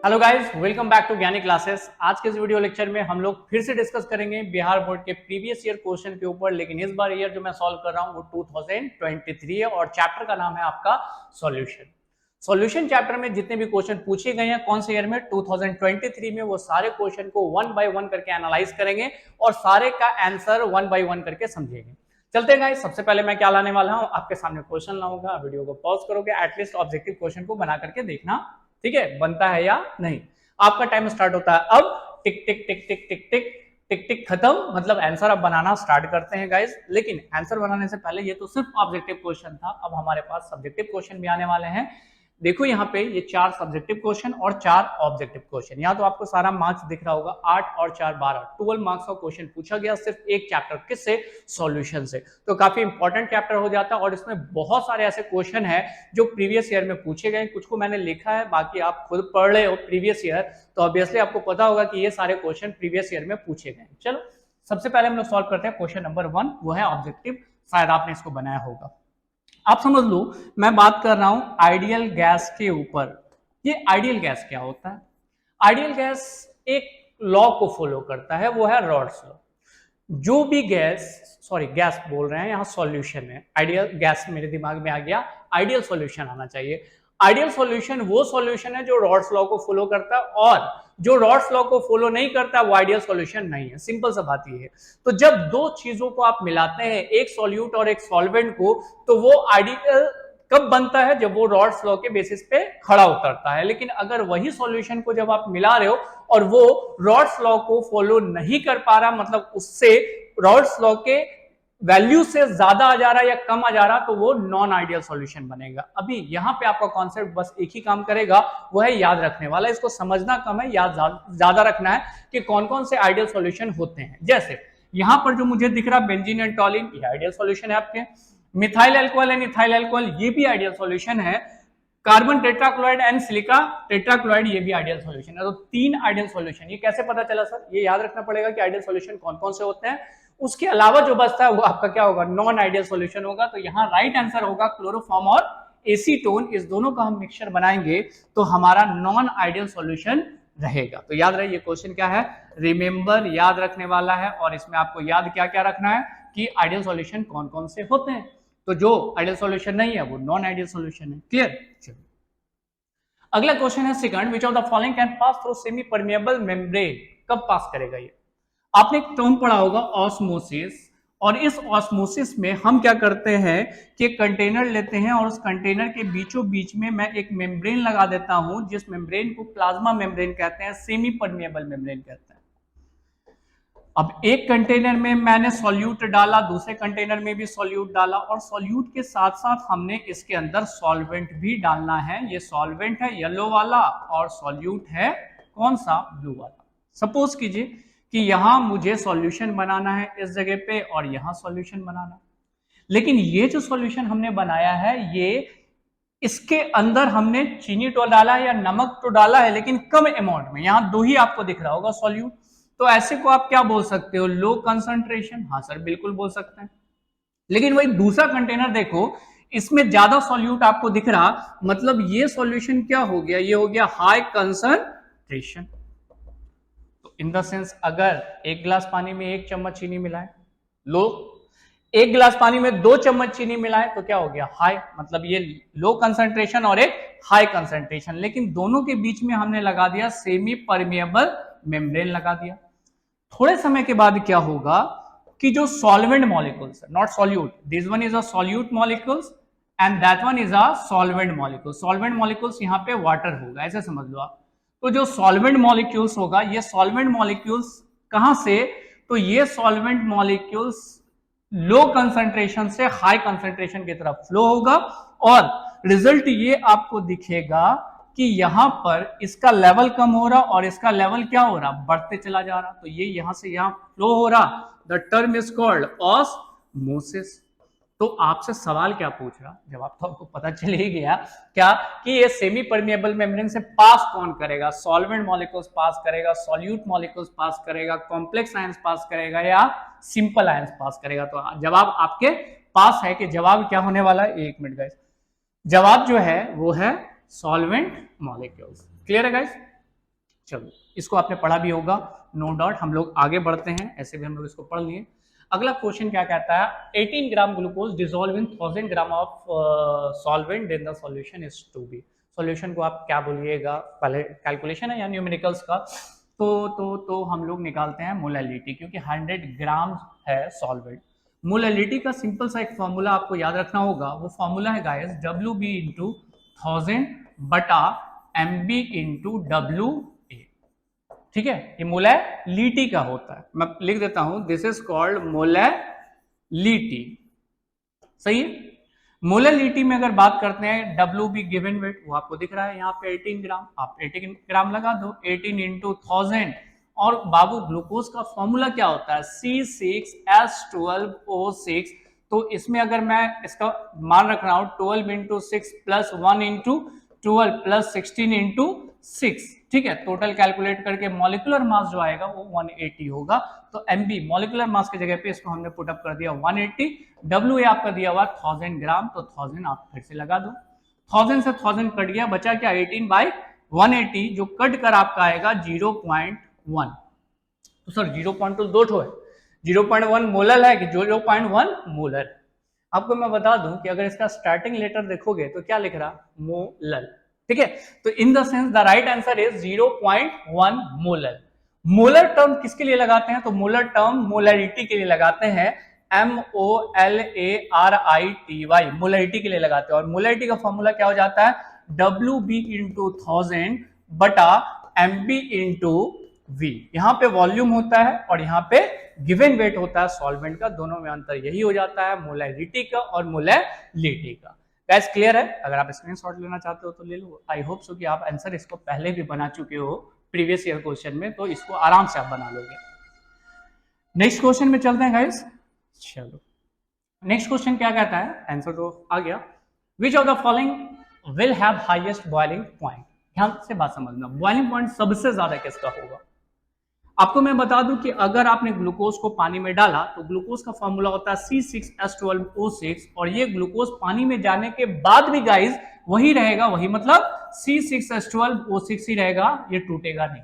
Hello guys, welcome back to Gyani classes. आज के इस वीडियो लेक्चर में हम लोग फिर से डिस्कस करेंगे बिहार बोर्ड के प्रीवियस ईयर क्वेश्चन के ऊपर, लेकिन इस बार ईयर जो मैं सॉल्व कर रहा हूं वो 2023 है और चैप्टर का नाम है आपका सॉल्यूशन। सॉल्यूशन चैप्टर में जितने भी क्वेश्चन पूछे गए हैं कौन से ईयर में, 2023 में, वो सारे क्वेश्चन को वन बाय वन करके एनालाइज करेंगे और सारे का आंसर वन बाय वन करके समझेंगे। चलते हैं गाइस, सबसे पहले मैं क्या लाने वाला हूं, आपके सामने क्वेश्चन लाऊंगा, वीडियो को पॉज करोगे, एटलीस्ट ऑब्जेक्टिव क्वेश्चन को बना करके देखना, ठीक है, बनता है या नहीं। आपका टाइम स्टार्ट होता है अब। टिक टिक टिक टिक टिक टिक टिक टिक खत्म, मतलब आंसर अब बनाना स्टार्ट करते हैं गाइस। लेकिन आंसर बनाने से पहले ये तो सिर्फ ऑब्जेक्टिव क्वेश्चन था, अब हमारे पास सब्जेक्टिव क्वेश्चन भी आने वाले हैं। देखो यहाँ पे ये 4 सब्जेक्टिव क्वेश्चन और 4 ऑब्जेक्टिव क्वेश्चन। यहाँ तो आपको सारा मार्क्स दिख रहा होगा, 8 और 4 12, 12 मार्क्स का क्वेश्चन पूछा गया सिर्फ एक चैप्टर किससे, सॉल्यूशन से। तो काफी इंपॉर्टेंट चैप्टर हो जाता है और इसमें बहुत सारे ऐसे क्वेश्चन है जो प्रीवियस ईयर में पूछे गए। कुछ को मैंने लिखा है, बाकी आप खुद पढ़ रहे हो प्रीवियस ईयर, तो ऑब्वियसली आपको पता होगा कि ये सारे क्वेश्चन प्रीवियस ईयर में पूछे गए। चलो सबसे पहले हम लोग सॉल्व करते हैं क्वेश्चन नंबर 1, वो है ऑब्जेक्टिव। शायद आपने इसको बनाया होगा। आप समझ लो मैं बात कर रहा हूं आइडियल गैस के ऊपर। ये आइडियल गैस क्या होता है? आइडियल गैस एक लॉ को फॉलो करता है, वो है रॉड्स लॉ। जो भी गैस बोल रहे हैं, यहां सॉल्यूशन है। आइडियल गैस मेरे दिमाग में आ गया, आइडियल सॉल्यूशन आना चाहिए। आइडियल सॉल्यूशन वो सॉल्यूशन है जो रॉड्स लॉ को फॉलो करता है, और जो रॉड्स लॉ को फॉलो नहीं करता वो आइडियल सॉल्यूशन नहीं है। सिंपल सा बात ये है। तो जब दो चीजों को आप मिलाते हैं, एक सॉल्यूट और एक सॉल्वेंट को, तो वो आइडियल कब बनता है? जब वो रॉड्स लॉ के बेसिस पे खड़ा उतरता है। लेकिन अगर वही सॉल्यूशन को जब आप मिला रहे हो और वो रॉड्स लॉ को फॉलो नहीं कर पा रहा, मतलब उससे रॉड्स लॉ के वैल्यू से ज्यादा आ जा रहा है या कम आ जा रहा, तो वो नॉन आइडियल सॉल्यूशन बनेगा। अभी यहां पे आपका कॉन्सेप्ट बस एक ही काम करेगा, वो है याद रखने वाला। इसको समझना कम है, याद ज्यादा रखना है कि कौन कौन से आइडियल सॉल्यूशन होते हैं। जैसे यहां पर जो मुझे दिख रहा बेंजीन एंड टॉलिन, ये आइडियल सॉल्यूशन है आपके। Methyl alcohol and ethyl alcohol, ये भी आइडियल सॉल्यूशन है। Carbon tetrachloride and silica tetrachloride, ये भी आइडियल सॉल्यूशन है। तो 3 आइडियल सॉल्यूशन। ये कैसे पता चला सर? ये याद रखना पड़ेगा कि आइडियल सॉल्यूशन कौन कौन से होते हैं। उसके अलावा जो बचता है वो आपका क्या होगा? नॉन आइडियल सॉल्यूशन होगा। तो यहाँ राइट आंसर होगा क्लोरोफॉर्म और एसीटोन। इस दोनों का हम मिक्सचर बनाएंगे तो हमारा नॉन आइडियल सॉल्यूशन रहेगा। तो याद रहे ये क्वेश्चन क्या है, रिमेंबर, याद रखने वाला है। और इसमें आपको याद क्या क्या रखना है कि आइडियल सॉल्यूशन कौन कौन से होते हैं। तो जो आइडियल सॉल्यूशन नहीं है वो नॉन आइडियल सॉल्यूशन है। क्लियर? चलिए अगला क्वेश्चन है second, which of the following can pass through semi permeable membrane. कब पास करेगा ये? आपने एक टर्म पढ़ा होगा ऑस्मोसिस, और इस ऑस्मोसिस में हम क्या करते हैं कि कंटेनर लेते हैं और उस कंटेनर के बीचों बीच में मैं एक मेम्ब्रेन लगा देता हूं, जिस मेम्ब्रेन को प्लाज्मा मेम्ब्रेन कहते हैं, सेमी परमेएबल मेम्ब्रेन कहते हैं। अब एक कंटेनर में मैंने सॉल्यूट डाला, दूसरे कंटेनर में भी सॉल्यूट डाला, और सॉल्यूट के साथ साथ हमने इसके अंदर सॉल्वेंट भी डालना है। ये सॉल्वेंट है येलो वाला और सॉल्यूट है कौन सा? ब्लू वाला। सपोज कीजिए कि यहां मुझे सॉल्यूशन बनाना है इस जगह पे और यहां सॉल्यूशन बनाना है, लेकिन ये जो सॉल्यूशन हमने बनाया है, ये इसके अंदर हमने चीनी तो डाला है या नमक तो डाला है, लेकिन कम अमाउंट में। यहां 2 ही आपको दिख रहा होगा सॉल्यूट। तो ऐसे को आप क्या बोल सकते हो? Low concentration. हाँ सर, बिल्कुल बोल सकते हैं। लेकिन वही दूसरा कंटेनर देखो, इसमें ज्यादा सॉल्यूट आपको दिख रहा, मतलब ये सॉल्यूशन क्या हो गया? ये हो गया हाई कंसंट्रेशन। तो इन द सेंस अगर 1 गिलास पानी में 1 चम्मच चीनी मिलाए, लो, 1 गिलास पानी में 2 चम्मच चीनी मिलाए तो क्या हो गया? हाई। मतलब ये लो कंसंट्रेशन और एक हाई कंसंट्रेशन। लेकिन दोनों के बीच में हमने लगा दिया सेमी परमेएबल मेम्ब्रेन लगा दिया। थोड़े समय के बाद क्या होगा कि जो solvent molecules, not solute, this one is a solute molecules and that one is a solvent molecule. Solvent molecules यहाँ पे वाटर होगा, ऐसे समझ लो आप। तो जो सॉल्वेंट मॉलिक्यूल्स होगा, ये सॉल्वेंट मॉलिक्यूल्स कहां से? तो ये सॉल्वेंट मॉलिक्यूल्स लो कंसंट्रेशन से हाई कंसंट्रेशन की तरफ फ्लो होगा, और रिजल्ट ये आपको दिखेगा कि यहां पर इसका लेवल कम हो रहा और इसका लेवल क्या हो रहा? बढ़ते चला जा रहा। तो ये यहां से यहां फ्लो हो रहा। The term is called osmosis. तो आपसे सवाल क्या पूछ रहा? जवाब तो आपको पता चल ही गया, क्या कि ये सेमी परमेएबल मेम्ब्रेन से पास कौन करेगा? सॉल्वेंट मॉलिक्यूल्स पास करेगा, सॉल्यूट मॉलिक्यूल्स पास करेगा, कॉम्प्लेक्स आयंस पास करेगा, या सिंपल आयंस पास करेगा? तो जवाब आपके पास है कि जवाब क्या होने वाला है। 1 मिनट गाइस, जवाब जो है वो है सॉल्वेंट मॉलिक्यूल्स। क्लियर है गाइस? चलो इसको आपने पढ़ा भी होगा, नो डाउट। हम लोग आगे बढ़ते हैं, ऐसे भी हम लोग इसको पढ़ लिए। अगला क्वेश्चन क्या कहता है, 18 gram glucose dissolve in 1000 gram of solvent then the solution is to be. Solution को आप क्या बोलिएगा, पहले कैलकुलेशन है या न्यूमेरिकल्स का, तो हम लोग निकालते हैं मोलैलिटी, क्योंकि 100 ग्राम है सॉल्वेंट। मोलैलिटी का सिंपल सा एक फॉर्मूला आपको याद रखना होगा, वो फॉर्मूला है गाइस WB इंटू 1000 बटा MB इंटू WA। ठीक है, ये मोलैलिटी का होता है, मैं लिख देता हूं, दिस इज कॉल्ड मोलैलिटी। सही है। मोलैलिटी में अगर बात करते हैं, WB गिवन वेट वो आपको दिख रहा है यहाँ पे 18 ग्राम, आप 18 ग्राम लगा दो, 18 इंटू 1000। और बाबू ग्लूकोज का फॉर्मूला क्या होता है, C6H12O6। तो इसमें अगर मैं इसका मान रख रहा हूं 12 into 6 plus 1 into 12 plus 16 into 6, ठीक है। टोटल कैलकुलेट करके मॉलिक्यूलर मास जो आएगा वो 180 होगा। तो MB मॉलिक्यूलर मास की जगह पे इसको हमने पुट अप कर दिया 180। WA आपका दिया हुआ 1000 ग्राम, तो 1000 आप फिर से लगा दो। 1000 से 1000 कट गया, बचा क्या 18/180, जो कट कर आपका आएगा 0.1। तो सर 0.2 दो ठो है, 0.1 मोलर है कि 0.1 मोलर। आपको मैं बता दूं कि अगर इसका स्टार्टिंग लेटर देखोगे तो क्या लिख रहा, मोलर। ठीक है, तो in the sense the right answer is 0.1 molar. Molar term किसके लिए लगाते हैं, तो मोलर टर्म मोलैरिटी के लिए लगाते हैं, MOLARITY, मोलैरिटी के लिए लगाते हैं। और मोलैरिटी का फॉर्मूला क्या हो जाता है, WB इंटू 1000 बटा MB इंटू V। यहां पे वॉल्यूम होता है और यहाँ पे गिवन वेट होता है सॉल्वेंट का, दोनों में अंतर यही हो जाता है मोलैरिटी का और मोलैलिटी का। गाइस क्लियर है, अगर आप स्क्रीनशॉट लेना चाहते हो तो ले लो। आई होप सो कि आप आंसर इसको पहले भी बना चुके हो प्रीवियस ईयर क्वेश्चन में, तो इसको आराम से आप बना लोगे। नेक्स्ट क्वेश्चन में चलते हैं गाइस। चलो नेक्स्ट क्वेश्चन क्या कहता है, आंसर तो आ गया। Which of the following will have highest boiling point. ध्यान से बात समझना, बॉइलिंग पॉइंट सबसे ज्यादा किसका होगा। आपको मैं बता दूं कि अगर आपने ग्लूकोज को पानी में डाला तो ग्लूकोज का फॉर्मूला होता है C6H12O6, और ये ग्लूकोज पानी में जाने के बाद भी गाइस वही रहेगा, वही मतलब C6H12O6 ही रहेगा, ये टूटेगा नहीं।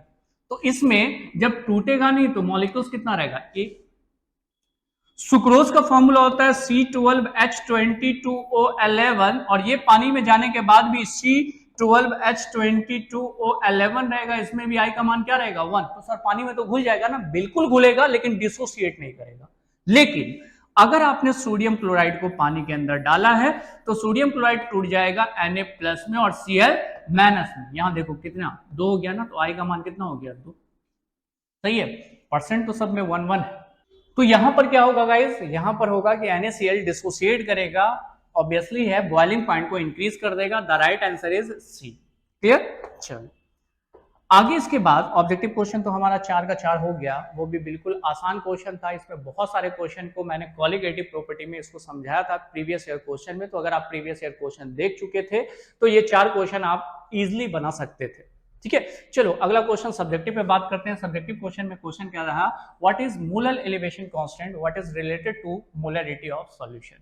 तो इसमें जब टूटेगा नहीं तो मॉलिक्यूल्स कितना रहेगा, एक। सुक्रोज का फॉर्मूला होता है C12H22O11, और ये पानी में जाने के बाद भी C12H22O11 रहेगा, इसमें भी I का मान क्या रहेगा 1। तो सर पानी में तो घुल जाएगा ना, बिल्कुल घुलेगा लेकिन डिसोसिएट नहीं करेगा। लेकिन अगर आपने सोडियम क्लोराइड को पानी के अंदर डाला है तो सोडियम क्लोराइड टूट जाएगा Na+ में और Cl- में। यहां देखो कितना 2 हो गया ना, तो I का मान कितना हो गया 2। सही है, परसेंट तो सब में 1 है। तो यहां पर क्या होगा गाइस, यहां पर होगा कि NaCl डिसोसिएट करेगा, ऑब्वियसली है, बॉइलिंग पॉइंट को इंक्रीज कर देगा। The right answer is C. Clear. चलो आगे इसके बाद ऑब्जेक्टिव क्वेश्चन तो हमारा 4 का 4 हो गया, वो भी बिल्कुल आसान क्वेश्चन था। इसमें बहुत सारे क्वेश्चन को मैंने क्वालिटेटिव प्रॉपर्टी में इसको समझाया था प्रीवियस ईयर क्वेश्चन में, तो अगर आप प्रीवियस ईयर क्वेश्चन देख चुके थे तो ये 4 क्वेश्चन आप इजिली बना सकते थे। ठीक है, चलो अगला क्वेश्चन सब्जेक्टिव पे बात करते हैं। सब्जेक्टिव क्वेश्चन में क्वेश्चन क्या रहा, what is molar elevation constant, what is related to molarity of solution.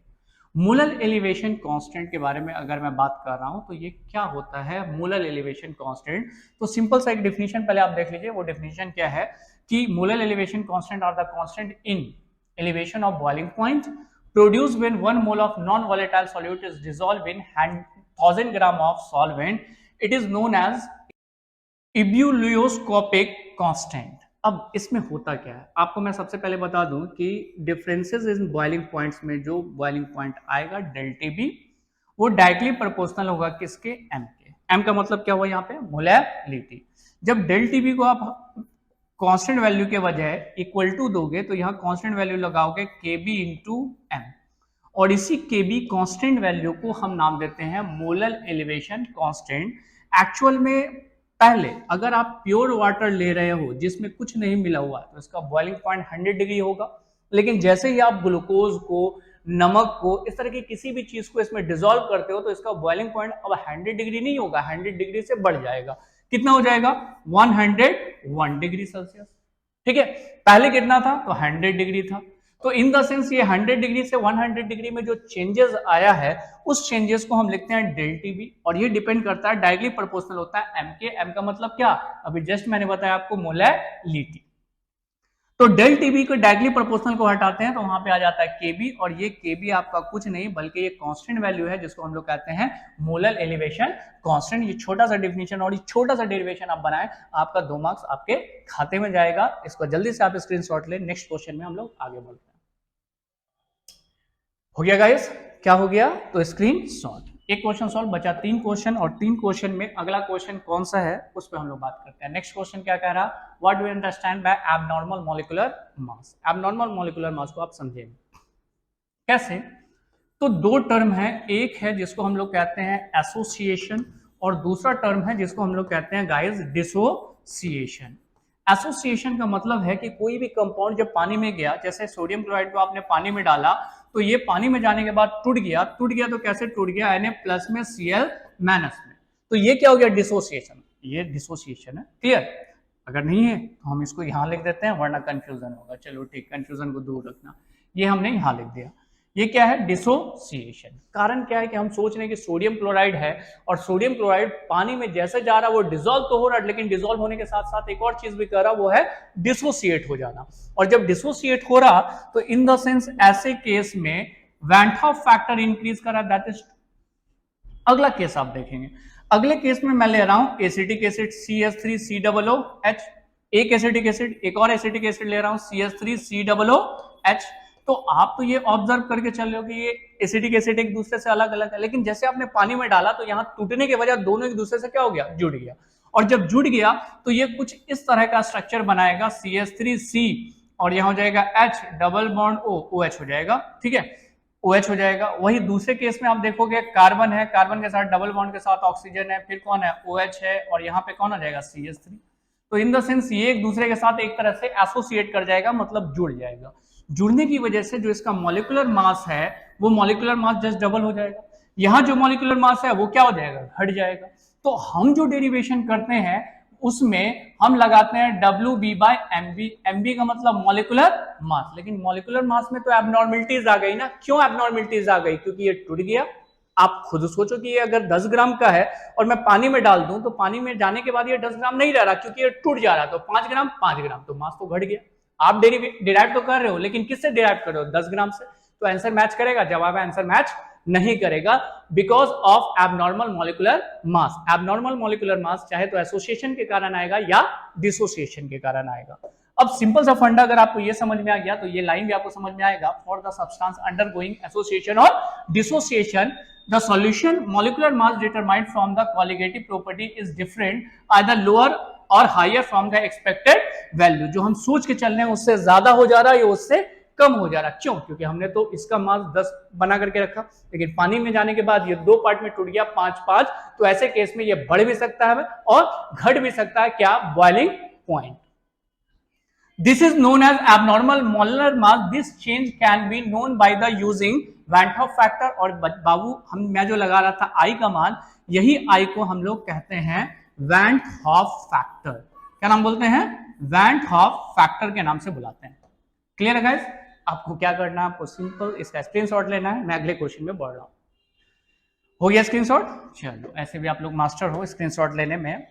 Molar elevation constant के बारे में अगर मैं बात कर रहा हूं तो ये क्या होता है मोलर एलिवेशन कांस्टेंट। तो सिंपल सा एक डेफिनेशन पहले आप देख लीजिए, वो डेफिनेशन क्या है कि molar elevation constant are the constant in elevation of boiling point produced when 1 mole of non volatile solute is dissolved in 1000 gram of solvent, it is known as ebullioscopic constant. अब इसमें होता क्या है, आपको मैं सबसे पहले बता दूं कि डिफरेंसेस इन बॉइलिंग पॉइंट्स में जो बॉइलिंग पॉइंट आएगा ΔTB, वो डायरेक्टली प्रोपोर्शनल होगा किसके, M के। M का मतलब क्या हुआ यहाँ पे, मोलैलिटी। जब ΔTB को आप कांस्टेंट वैल्यू के बजाय इक्वल टू दोगे तो यहाँ कांस्टेंट वैल्यू लगाओगे KB इंटू M, और इसी KB कांस्टेंट वैल्यू को हम नाम देते हैं मोलर एलिवेशन कांस्टेंट। एक्चुअल में पहले अगर आप प्योर वाटर ले रहे हो जिसमें कुछ नहीं मिला हुआ तो इसका बॉइलिंग पॉइंट 100 डिग्री होगा, लेकिन जैसे ही आप ग्लूकोज को, नमक को, इस तरह की किसी भी चीज को इसमें डिसॉल्व करते हो तो इसका बॉइलिंग पॉइंट अब 100 डिग्री नहीं होगा, 100 डिग्री से बढ़ जाएगा। कितना हो जाएगा 101 डिग्री सेल्सियस। ठीक है, पहले कितना था तो 100 डिग्री था। तो इन द सेंस ये 100 डिग्री से 100 डिग्री में जो चेंजेस आया है उस चेंजेस को हम लिखते हैं डेल टीबी, और ये डिपेंड करता है डायरेक्टली प्रोपोर्शनल होता है एम के। एम का मतलब क्या, अभी जस्ट मैंने बताया आपको, मोलैलिटी। तो डेल टीबी को डायरेक्टली प्रोपोर्शनल को हटाते हैं तो वहां पे आ जाता है केबी, और ये केबी आपका कुछ नहीं बल्कि ये कांस्टेंट वैल्यू है जिसको हम लोग कहते हैं मोलर एलिवेशन कांस्टेंट। ये छोटा सा डेफिनेशन और ये छोटा सा डेरिवेशन आप बनाएं, आपका 2 मार्क्स आपके खाते में जाएगा। इसको जल्दी से आप स्क्रीनशॉट ले। नेक्स्ट क्वेश्चन में हम लोग आगे बढ़ते हैं। हो गया गाइस, क्या हो गया, तो स्क्रीनशॉट। एक क्वेश्चन सॉल्व बचा, 3 क्वेश्चन, और 3 क्वेश्चन में अगला क्वेश्चन कौन सा है उस पर हम लोग बात करते हैं। नेक्स्ट क्वेश्चन क्या कह रहा, what do you understand by abnormal molecular mass. Abnormal molecular mass को आप समझेंगे कैसे, तो 2 टर्म है, एक है जिसको हम लोग कहते हैं एसोसिएशन और दूसरा टर्म है जिसको हम लोग कहते हैं गाइस डिसोसिएशन। एसोसिएशन का मतलब है कि कोई भी कंपाउंड जब पानी में गया, जैसे सोडियम क्लोराइड को आपने पानी में डाला तो ये पानी में जाने के बाद टूट गया तो कैसे टूट गया, Na+ में Cl- में, तो ये क्या हो गया, डिसोसिएशन। ये डिसोसिएशन है, क्लियर। अगर नहीं है तो हम इसको यहां लिख देते हैं वरना कंफ्यूजन होगा। चलो ठीक, कंफ्यूजन को दूर रखना, ये हमने यहां लिख दिया। ये क्या है, डिसोसिएशन। कारण क्या है कि हम सोच रहे हैं कि सोडियम क्लोराइड है और सोडियम क्लोराइड पानी में जैसे जा रहा है वो डिसॉल्व तो हो रहा है, लेकिन डिसॉल्व होने के साथ साथ एक और चीज भी कर रहा, वो है डिसोसिएट हो जाना। और जब डिसोसिएट हो रहा तो इन द सेंस ऐसे केस में वैन हॉफ फैक्टर इंक्रीज कर रहा, दैट इज। अगला केस आप देखेंगे, अगले केस में मैं ले रहा हूं एसिटिक एसिड CH3COOH, एक एसिटिक एसिड, एक और एसिटिक एसिड ले रहा हूं CH3COOH। तो आप तो ये ऑब्जर्व करके चल रहे हो कि ये एसिटिक एसिड एक दूसरे से अलग अलग है, लेकिन जैसे आपने पानी में डाला तो यहाँ टूटने के वजह दोनों एक दूसरे से क्या हो गया, जुड़ गया। और जब जुड़ गया तो ये कुछ इस तरह का स्ट्रक्चर बनाएगा CH3C, और यहाँ हो जाएगा H double bond O, OH हो जाएगा, ठीक है, OH हो जाएगा। वही दूसरे केस में आप देखोगे कार्बन है, कार्बन के साथ डबल बॉन्ड के साथ ऑक्सीजन है, फिर कौन है, OH है, और यहाँ पे कौन आ जाएगा, CH3। तो इन द सेंस ये एक दूसरे के साथ एक तरह से एसोसिएट कर जाएगा, मतलब जुड़ जाएगा। जुड़ने की वजह से जो इसका मॉलिक्यूलर मास है वो मॉलिक्यूलर मास जस्ट डबल हो जाएगा। यहां जो मॉलिक्यूलर मास है वो क्या हो जाएगा, घट जाएगा। तो हम जो डेरिवेशन करते हैं उसमें हम लगाते हैं WB/MB। MB का मतलब मॉलिक्यूलर मास, लेकिन मॉलिक्यूलर मास में तो एबनॉर्मलिटीज आ गई ना। क्यों एबनॉर्मलिटीज आ गई, क्योंकि ये टूट गया। आप खुद सोचो कि ये अगर 10 ग्राम का है और मैं पानी में डाल दूं तो पानी में जाने के बाद ये 10 ग्राम नहीं रह रहा क्योंकि ये टूट जा रहा, तो 5 ग्राम 5 ग्राम, तो मास तो घट गया। आप डिराइव तो कर रहे हो, लेकिन किससे डिराइव कर रहे हो, 10 ग्राम से। तो आंसर मैच करेगा, जवाब है आंसर मैच नहीं करेगा, because of abnormal molecular mass. Abnormal molecular mass चाहे तो एसोसिएशन के कारण आएगा या डिसोसिएशन के कारण आएगा। अब सिंपल सा फंडा अगर आपको ये समझ में आ गया तो ये लाइन भी आपको समझ में आएगा। For the substance undergoing association और dissociation, the solution molecular mass determined from the qualitative property is different, either lower और higher from the expected value। जो हम सोच के चल रहे हैं उससे ज्यादा हो जा रहा है या उससे कम हो जा रहा है। क्यों, क्योंकि हमने तो इसका मास 10 बना करके रखा, लेकिन पानी में जाने के बाद ये 2 पार्ट में टूट गया 5-5। तो ऐसे केस में ये बढ़ भी सकता है और घट भी सकता है, क्या, boiling point. This is known as abnormal molar mass. This change can be known by the using Van Hoff factor। और बाबू मैं जो लगा रहा था I का मान, यही I को हम लोग कहते हैं Van Hoff फैक्टर। क्या नाम बोलते हैं, Van Hoff फैक्टर के नाम से बुलाते हैं। क्लियर है गाइस। आपको क्या करना है, आपको सिंपल इसका स्क्रीनशॉट लेना है। मैं अगले क्वेश्चन में बढ़ रहा हूं। हो गया स्क्रीनशॉट, चलो ऐसे भी आप लोग मास्टर हो स्क्रीनशॉट लेने में।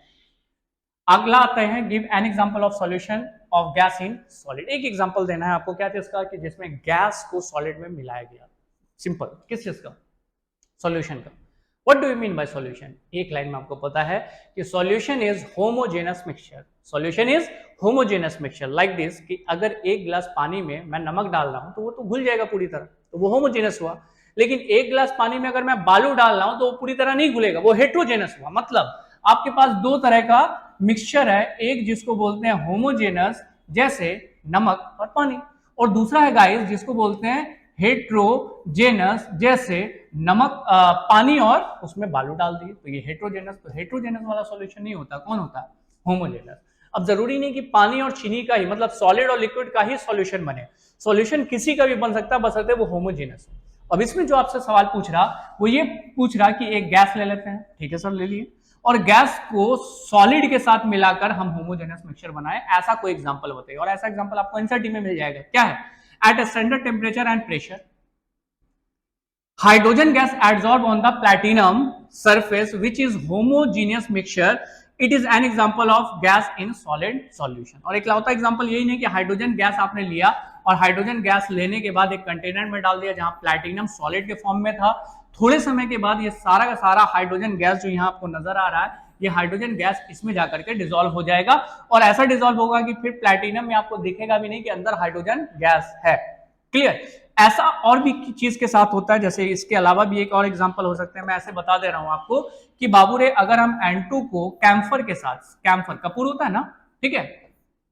अगला आता है give an example of solution of gas in solid. एक एग्जांपल देना है आपको, क्या चीज का, कि जिसमें गैस को सॉलिड में मिलाया गया। सिंपल, किस चीज का, सॉल्यूशन का। What do you mean by solution, एक लाइन में आपको पता है कि solution is homogeneous mixture. Solution is homogeneous mixture like this, कि अगर एक गिलास पानी में मैं नमक डाल रहा हूं तो वो तो घुल जाएगा पूरी तरह, तो वो होमोजेनस हुआ। लेकिन एक गिलास पानी में अगर मैं बालू डाल रहा हूं तो वो पूरी तरह नहीं घुलेगा, वो हेट्रोजेनस हुआ। मतलब आपके पास 2 तरह का मिक्सचर है, एक जिसको बोलते हैं होमोजेनस जैसे नमक और पानी, और दूसरा है गाइस जिसको बोलते हैं हेट्रोजेनस जैसे नमक पानी और उसमें बालू डाल दिए, तो ये हेट्रोजेनस। तो हेट्रोजेनस वाला सॉल्यूशन नहीं होता, कौन होता है, होमोजेनस। अब जरूरी नहीं कि पानी और चीनी का ही, मतलब सॉलिड और लिक्विड का ही सॉल्यूशन बने, सॉल्यूशन किसी का भी बन सकता है, बशर्ते वो होमोजेनस हो। अब इसमें जो आपसे सवाल पूछ रहा वो ये पूछ रहा कि एक गैस ले लेते हैं, ठीक है सर ले लिए, और गैस को सॉलिड के साथ मिलाकर हम होमोजेनस मिक्सचर बनाए, ऐसा कोई एग्जांपल बताइए। और ऐसा एग्जांपल आपको एनसीईआरटी में मिल जाएगा। क्या है at a standard temperature and pressure. Hydrogen gas adsorbed on the platinum surface, which is homogeneous mixture. It is an example of gas in solid solution. और एक लौता एग्जांपल यही नहीं कि हाइड्रोजन गैस आपने लिया और हाइड्रोजन गैस लेने के बाद एक कंटेनर में डाल दिया जहां प्लैटिनम सॉलिड के फॉर्म में था, थोड़े समय के बाद ये सारा का सारा हाइड्रोजन गैस जो यहाँ आपको नजर आ रहा है, ये हाइड्रोजन गैस इसमें जाकर के डिसॉल्व हो जाएगा और ऐसा डिसॉल्व होगा कि फिर प्लैटिनम में आपको दिखेगा भी नहीं कि अंदर हाइड्रोजन गैस है। क्लियर? ऐसा और भी चीज के साथ होता है, जैसे इसके अलावा भी एक और एग्जांपल हो सकता है, मैं ऐसे बता दे रहा हूं आपको कि बाबूरे अगर हम N2 को कैम्फर के साथ, कैम्फर कपूर होता है ना, ठीक है,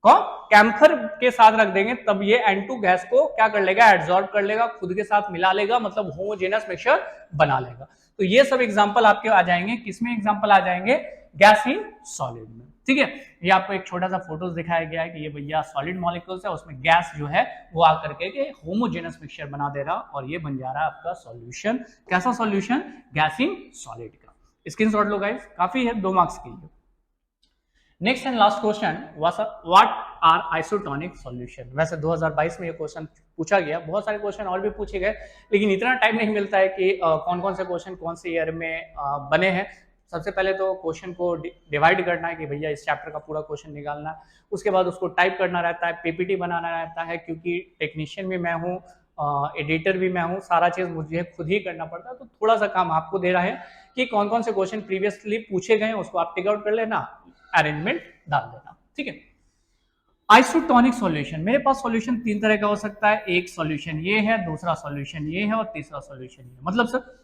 कौन कैम्फर के साथ रख देंगे तब ये N2 गैस को क्या कर लेगा, एब्जॉर्ब कर लेगा, खुद के साथ मिला लेगा, मतलब होमोजेनस मिक्सचर बना लेगा। तो ये सब एग्जांपल आपके आ जाएंगे, किसमें एग्जांपल आ जाएंगे, गैस इन सॉलिड में। ठीक है, ये आपको एक छोटा सा फोटोज दिखाया गया है कि ये भैया सॉलिड मॉलिक्यूल्स है, उसमें गैस जो है वो आकर के होमोजेनस मिक्सचर बना दे रहा और ये बन जा रहा है आपका सॉल्यूशन। कैसा सॉल्यूशन, गैस इन सॉलिड का। स्क्रीनशॉट लो गाइस, काफी है, 2 मार्क्स के लिए। Next and last question, what are isotonic solution. वैसे 2022 में ये क्वेश्चन पूछा गया, बहुत सारे क्वेश्चन और भी पूछे गए, लेकिन इतना टाइम नहीं मिलता है कि कौन कौन से क्वेश्चन कौन से ईयर में बने हैं। सबसे पहले तो क्वेश्चन को डिवाइड करना है कि भैया इस चैप्टर का पूरा क्वेश्चन निकालना है, उसके बाद उसको टाइप करना रहता है, पीपीटी बनाना रहता है, क्योंकि टेक्नीशियन भी मैं हूँ, एडिटर भी मैं हूँ, सारा चीज मुझे खुद ही करना पड़ता है। तो थोड़ा सा काम आपको दे रहा है कि कौन कौन से क्वेश्चन प्रीवियसली पूछे गए उसको आप टिक आउट कर लेना, अरेंजमेंट डाल देना। ठीक है, आइसोटोनिक सॉल्यूशन, मेरे पास सॉल्यूशन 3 तरह का हो सकता है, एक सॉल्यूशन ये है, दूसरा सॉल्यूशन ये है और तीसरा सॉल्यूशन ये है। मतलब सर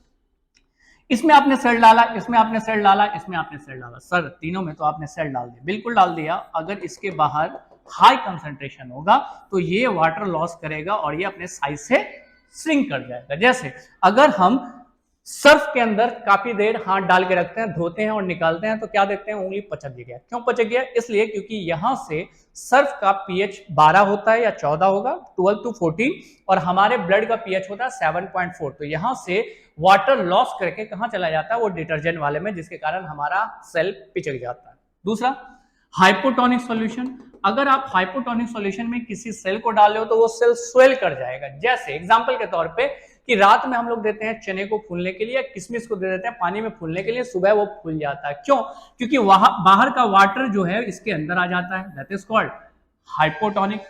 इसमें आपने सेल डाला, इसमें आपने सेल डाला, इसमें आपने सेल डाला, सर तीनों में तो आपने सेल डाल दिया, बिल्कुल डाल दिया। अगर इसके बाहर हाई कंसंट्रेशन होगा तो ये वाटर लॉस करेगा और ये अपने साइज से श्रिंक कर जाएगा। जैसे अगर हम सर्फ के अंदर काफी देर हाथ डाल के रखते हैं, धोते हैं और निकालते हैं तो क्या देखते हैं, उंगली पचक गया। क्यों पचक गया? इसलिए क्योंकि यहां से सर्फ का पीएच 12 होता है या 14 होगा, 12 to 14, और हमारे ब्लड का पीएच होता है 7.4। तो यहां से वाटर लॉस करके कहां चला जाता है, वो डिटर्जेंट वाले में, जिसके कारण हमारा सेल पिचक जाता है। दूसरा, हाइपोटोनिक सॉल्यूशन। अगर आप हाइपोटोनिक सॉल्यूशन में किसी सेल को डाल रहे हो तो वो सेल स्वेल कर जाएगा। जैसे एग्जांपल के तौर पे कि रात में हम लोग देते हैं चने को फूलने के लिए, किशमिश को दे देते हैं पानी में फूलने के लिए, सुबह वो फूल जाता है। क्यों? क्योंकि वहां बाहर का वाटर जो है इसके अंदर आ जाता है, that is called hypotonic.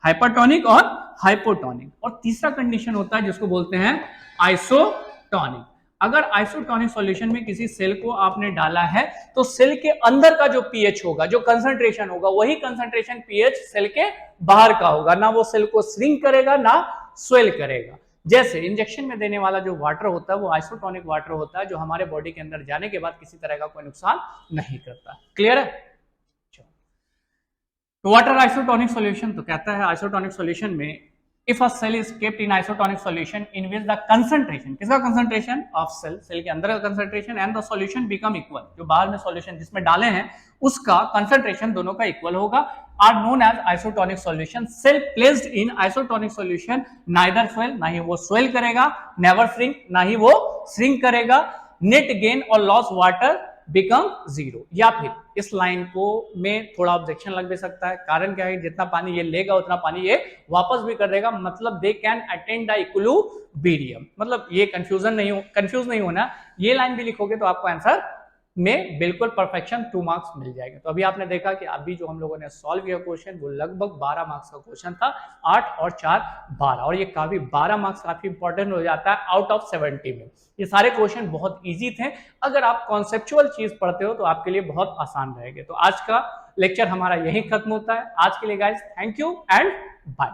Hypertonic और हाइपोटोनिक। और तीसरा कंडीशन होता है जिसको बोलते हैं आइसोटोनिक। अगर आइसोटोनिक सॉल्यूशन में किसी सेल को आपने डाला है तो सेल के अंदर का जो पीएच होगा, जो कंसंट्रेशन होगा, वही कंसंट्रेशन पीएच सेल के बाहर का होगा। ना वो सेल को श्रिंक करेगा ना स्वेल करेगा। जैसे इंजेक्शन में देने वाला जो वाटर होता है वो आइसोटोनिक वाटर होता है, जो हमारे बॉडी के अंदर जाने के बाद किसी तरह का कोई नुकसान नहीं करता। क्लियर है? तो वाटर आइसोटोनिक सॉल्यूशन, तो कहता है आइसोटोनिक सॉल्यूशन में if a cell is kept in isotonic solution in which the concentration, किसका कंसंट्रेशन, ऑफ सेल, सेल के अंदर का concentration, and the solution become equal, जो बाहर में सॉल्यूशन जिसमें डाले हैं उसका कंसंट्रेशन दोनों का इक्वल होगा, are known as isotonic solution. Cell placed in isotonic solution neither swell, ना ही वो स्वेल करेगा, नेवर श्रिंक, ना ही वो श्रिंक करेगा, नेट गेन और लॉस वाटर बिकम जीरो। या फिर इस लाइन को में थोड़ा ऑब्जेक्शन लग भी सकता है, कारण क्या है, जितना पानी ये लेगा उतना पानी ये वापस भी कर देगा, मतलब they can attain the equilibrium. मतलब ये कंफ्यूज नहीं होना, ये लाइन भी लिखोगे तो आपको आंसर में बिल्कुल परफेक्शन 2 मार्क्स मिल जाएगा। तो अभी आपने देखा कि अभी जो हम लोगों ने सॉल्व किया क्वेश्चन वो लगभग 12 मार्क्स का क्वेश्चन था, 8 और 4 12, और ये काफी 12 मार्क्स काफी इंपॉर्टेंट हो जाता है आउट ऑफ 70 में। ये सारे क्वेश्चन बहुत इजी थे, अगर आप कॉन्सेप्चुअल चीज पढ़ते हो तो आपके लिए बहुत आसान रहेंगे। तो आज का लेक्चर हमारा यहीं खत्म होता है। आज के लिए guys thank you and bye.